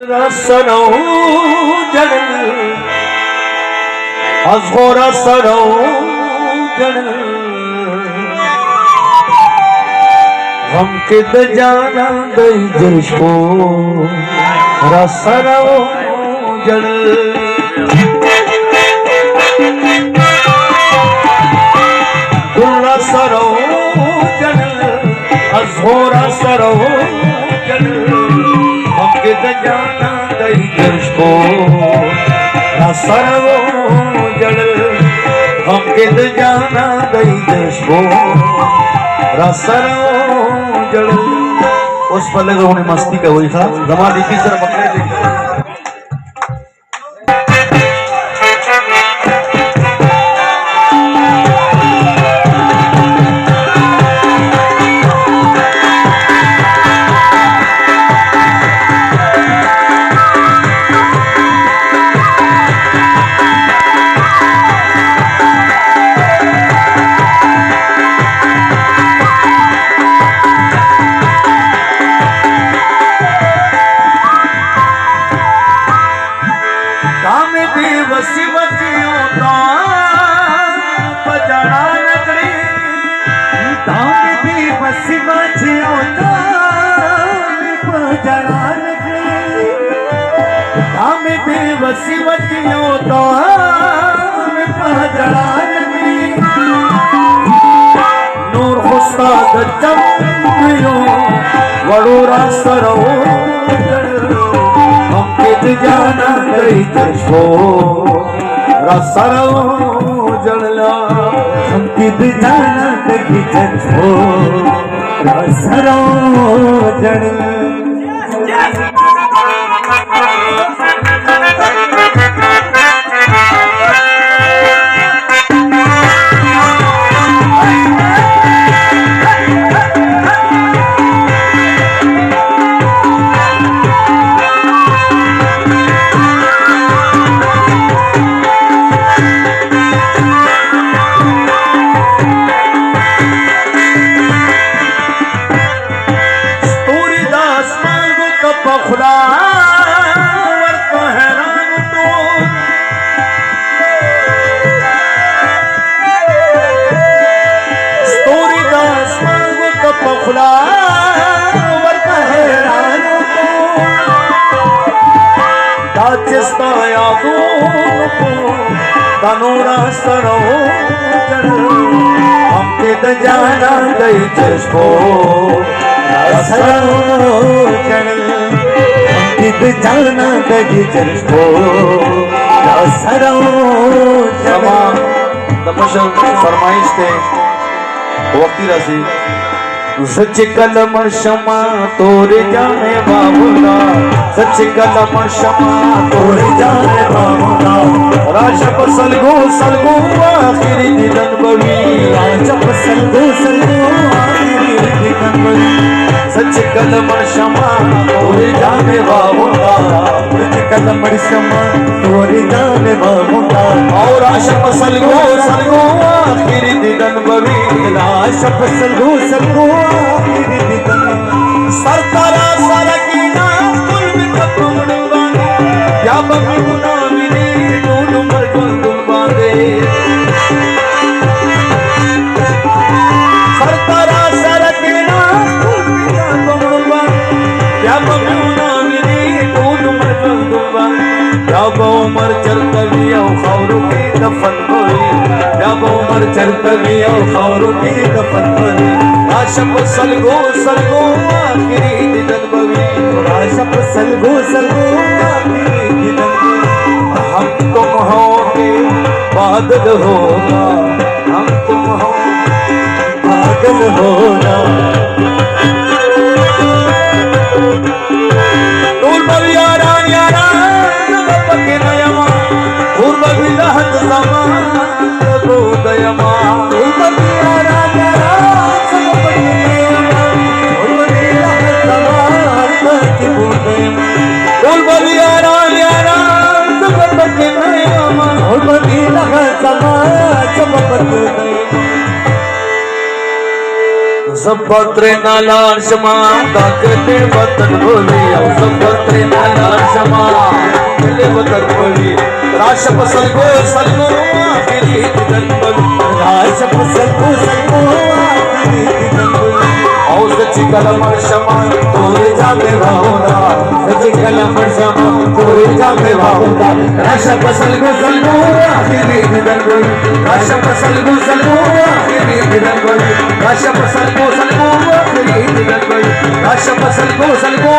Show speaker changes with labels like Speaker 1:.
Speaker 1: रसनो जड़ अज़ोरा सरो जड़ हम किद जाना दई जशो रसनो जड़ रसनो जड़ अज़ोरा सरो जड़ किद जाना दई जशो रसनो जड़ हम किद जाना दई जशो रसनो जड़। उस पर लगे होने मस्ती का वही था जमा देखी सर पकड़े देखी नूर हुस्ताद चमयो वडूरा सरो हम किद जाना दई जशो रसरो जड़ला हम किद जाना दई जशो रसरो जड़। तनूरा सरो हम किद जाना दई जशो रसरो जड़ हम किद जाना दई जशो रसरो जड़। तपस्या फरमाइश थे वक्ती राशि सच कलम क्षमा तोर जाने बाबूला सच कलम क्षमा तोर जाने बाबूला राजप सलगो सलगो आखिरी दिन बवी राजप सलगो सलगो आखिरी दिन बवी सच कलम क्षमा तोर जाने बाबूला सच कलम क्षमा तोर जाने बाबूला और राजप सलगो सलगो आखिरी दिन बवी राजप सलगो सलगो सरतारा सरकीना कुल में कपड़वा या बगुना मिली दोनों मर गोंदुल बांधे सरतारा सरकीना कुल में कपड़वा या बगुना मिली दोनों मर गोंदुल बांधे या उमर चलतवी औ खौरू की दफन होई या उमर चलतवी औ खौरू की दफन होई राशप सलगो सलगो आखिरी दिन बवी राशप सलगो सलगो आखिरी दिन हम तुम होगे बादल होगा हम तुम हो बादल होगा दूर बवी यारान यारान पके नयमा दूर बवी लहत समान को दयमा दूर बवी यारान यारान सपत्रे नालार शमा ताकते वतन बोली सपत्रे नालार शमा ले वतन बोली राश फसल को सलगो आखिरी दिन बोली राश फसल को सलगो आखिरी दिन बोली औ सच्ची कलम शमा तोरे जामे भावना सच्ची कलम शमा तोरे जामे भावना राश फसल को सलगो आखिरी दिन बोली राश फसल को सलगो आखिरी दिन बोली राश फसल को सलगो आखिरी दिन बोली राश फसल को सलगो